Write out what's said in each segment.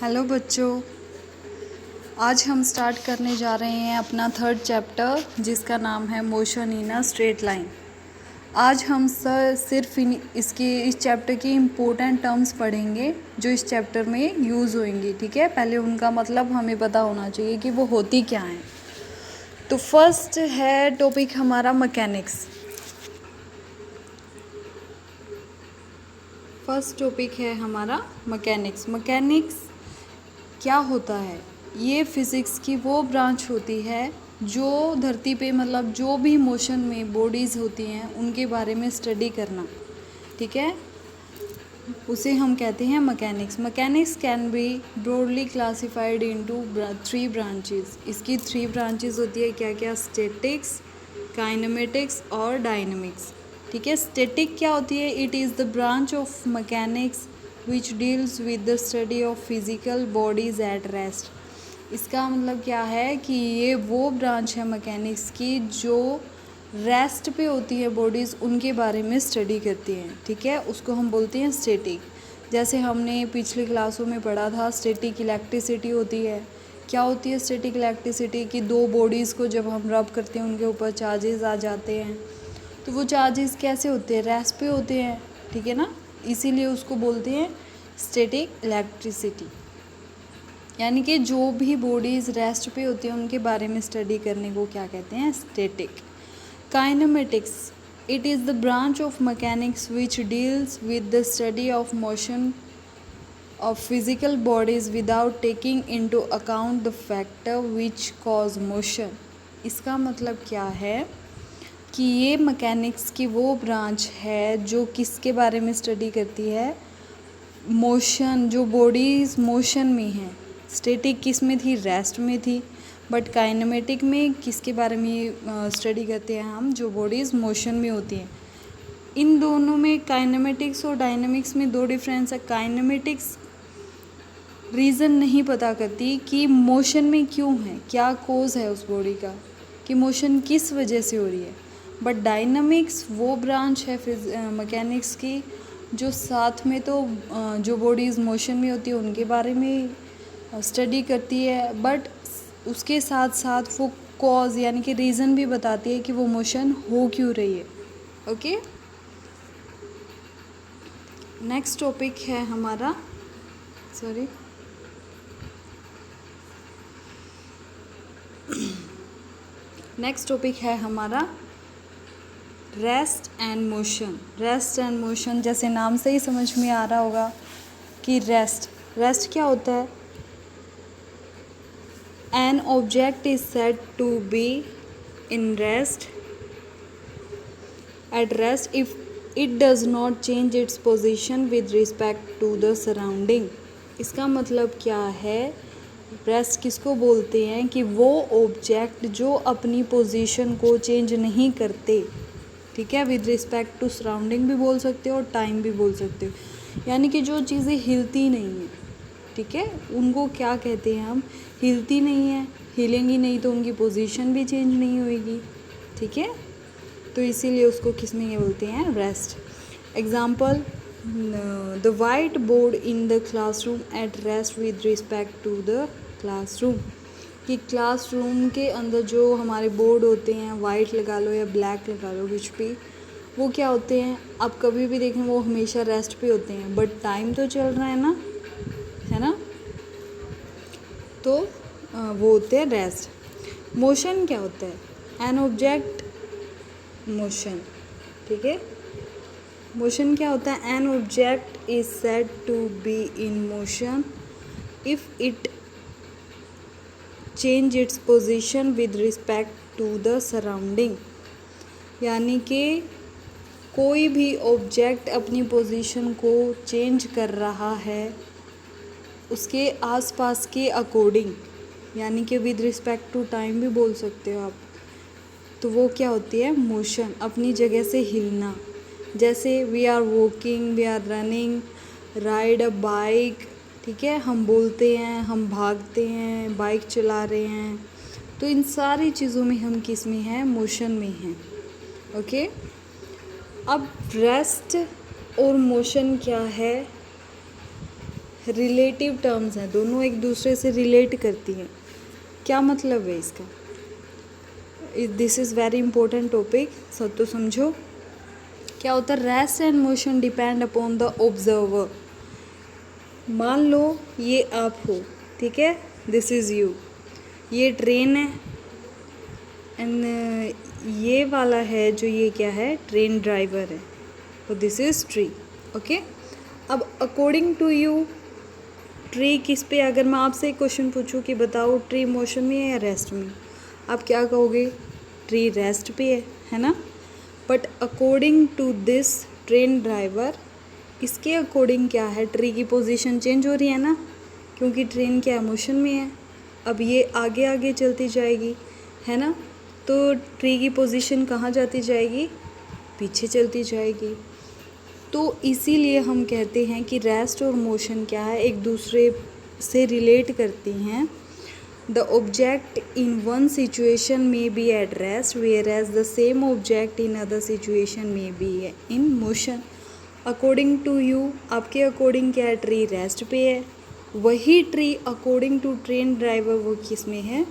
Hello बच्चों, आज हम स्टार्ट करने जा रहे हैं अपना थर्ड चैप्टर जिसका नाम है motion in a straight line. आज हम सिर्फ इस चैप्टर की इम्पोर्टेंट टर्म्स पढ़ेंगे जो इस चैप्टर में यूज़ होंगी। ठीक है, पहले उनका मतलब हमें पता होना चाहिए कि वो होती क्या हैं। तो फर्स्ट है टॉपिक हमारा मैकेनिक्स। फर्स्ट टॉपिक है हमारा मैकेनिक्स। मैकेनिक्स क्या होता है? ये फिज़िक्स की वो ब्रांच होती है जो धरती पे मतलब जो भी मोशन में बॉडीज़ होती हैं उनके बारे में स्टडी करना। ठीक है, उसे हम कहते हैं mechanics. Mechanics can be broadly classified into 3 branches. इसकी 3 ब्रांचेस होती है, क्या क्या? स्टैटिक्स, काइनेमेटिक्स और डायनेमिक्स। ठीक है, स्टैटिक क्या होती है? It is the branch of mechanics which deals with the study of physical bodies at rest. इसका मतलब क्या है कि ये वो ब्रांच है मैकेनिक्स की जो रेस्ट पे होती है बॉडीज़, उनके बारे में स्टडी करती हैं। ठीक है, उसको हम बोलते हैं स्टैटिक। जैसे हमने पिछली क्लासों में पढ़ा था, स्टैटिक इलेक्ट्रिसिटी होती है। क्या होती है स्टैटिक इलेक्ट्रिसिटी? कि दो बॉडीज़ को जब हम रब करते हैं उनके ऊपर चार्जेस आ जाते हैं, तो वो चार्जेस कैसे होते हैं? रेस्ट पे होते हैं। ठीक है ना, इसीलिए उसको बोलते हैं स्टैटिक इलेक्ट्रिसिटी। यानी कि जो भी बॉडीज़ रेस्ट पे होती हैं उनके बारे में स्टडी करने को क्या कहते हैं? Static. Kinematics, it is the branch of mechanics which deals with the study of motion of physical bodies without taking into account the factor which cause motion। इसका मतलब क्या है कि ये मैकेनिक्स की वो ब्रांच है जो किसके बारे में स्टडी करती है? मोशन, जो बॉडीज़ मोशन में हैं। स्टैटिक किस में थी? रेस्ट में थी। बट काइनेमेटिक में किसके बारे में स्टडी करते हैं हम? जो बॉडीज़ मोशन में होती हैं। इन दोनों में, काइनेमेटिक्स और डायनेमिक्स में, दो डिफरेंस है। काइनेमेटिक्स रीज़न नहीं पता करती कि मोशन में क्यों है, क्या कोज़ है उस बॉडी का, कि मोशन किस वजह से हो रही है। बट डायनामिक्स वो ब्रांच है मैकेनिक्स की जो साथ में तो जो बॉडीज़ मोशन में होती है उनके बारे में स्टडी करती है, बट उसके साथ साथ वो कॉज यानी कि रीज़न भी बताती है कि वो मोशन हो क्यों रही है। ओके, नेक्स्ट टॉपिक है हमारा नेक्स्ट टॉपिक है हमारा rest and motion. Rest and motion, जैसे नाम से ही समझ में आ रहा होगा कि रेस्ट क्या होता है? An object is said to be in rest at rest if it does not change its position with respect to the surrounding। इसका मतलब क्या है? रेस्ट किसको बोलते हैं? कि वो ऑब्जेक्ट जो अपनी पोजीशन को चेंज नहीं करते। ठीक है, विद रिस्पेक्ट टू सराउंडिंग भी बोल सकते हो और टाइम भी बोल सकते हो। यानी कि जो चीज़ें हिलती नहीं हैं, ठीक है, उनको क्या कहते हैं हम? हिलती नहीं है, हिलेंगी नहीं तो उनकी पोजीशन भी चेंज नहीं होएगी। ठीक है, तो इसीलिए उसको किस में ये बोलते हैं? Rest. Example, the white board in the classroom at rest with respect to the classroom. कि क्लासरूम के अंदर जो हमारे बोर्ड होते हैं, वाइट लगा लो या ब्लैक लगा लो, कुछ भी, वो क्या होते हैं? आप कभी भी देखें वो हमेशा रेस्ट पे होते हैं, बट टाइम तो चल रहा है ना, तो वो होते हैं रेस्ट। मोशन क्या होता है? An object motion. ठीक है, मोशन क्या होता है? An object is said to be in motion if it change its position with respect to the surrounding. यानी कि कोई भी ऑब्जेक्ट अपनी पोजीशन को चेंज कर रहा है उसके आसपास के अकॉर्डिंग, यानी कि विद रिस्पेक्ट टू टाइम भी बोल सकते हो आप, तो वो क्या होती है? मोशन, अपनी जगह से हिलना। जैसे we are walking, we are running, ride a bike. ठीक है, हम बोलते हैं, हम भागते हैं, बाइक चला रहे हैं, तो इन सारी चीज़ों में हम किस में हैं? मोशन में हैं। ओके, अब रेस्ट और मोशन क्या है? रिलेटिव टर्म्स हैं, दोनों एक दूसरे से रिलेट करती हैं। क्या मतलब है इसका? This is very important topic, सब तो समझो। क्या होता है? Rest and motion depend upon the observer. मान लो ये आप हो, ठीक है, दिस इज़ यू, ये ट्रेन है एंड ये वाला है जो ये क्या है, ट्रेन ड्राइवर है, तो दिस इज़ ट्री। ओके, अब अकॉर्डिंग टू यू ट्री किस पे, अगर मैं आपसे एक क्वेश्चन पूछूं कि बताओ ट्री मोशन में है या रेस्ट में, आप क्या कहोगे? ट्री रेस्ट पे है ना। But according to this train driver, इसके अकॉर्डिंग क्या है, ट्री की पोजीशन चेंज हो रही है ना, क्योंकि ट्रेन क्या मोशन में है। अब ये आगे आगे चलती जाएगी, है ना, तो ट्री की पोजीशन कहाँ जाती जाएगी? पीछे चलती जाएगी। तो इसीलिए हम कहते हैं कि रेस्ट और मोशन क्या है, एक दूसरे से रिलेट करती हैं। The object in one situation में be at rest whereas the same object in other situation में be in motion. According to you, आपके अकॉर्डिंग क्या है, ट्री रेस्ट पे है, वही tree according to train driver वो किस में है,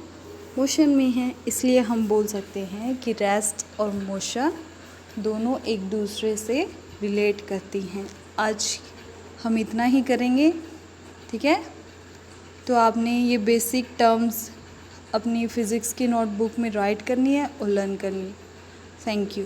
मोशन में है। इसलिए हम बोल सकते हैं कि रेस्ट और मोशन दोनों एक दूसरे से रिलेट करती हैं। आज हम इतना ही करेंगे, ठीक है। तो आपने ये बेसिक टर्म्स अपनी फ़िज़िक्स की नोटबुक में राइट करनी है और लर्न करनी है। Thank you.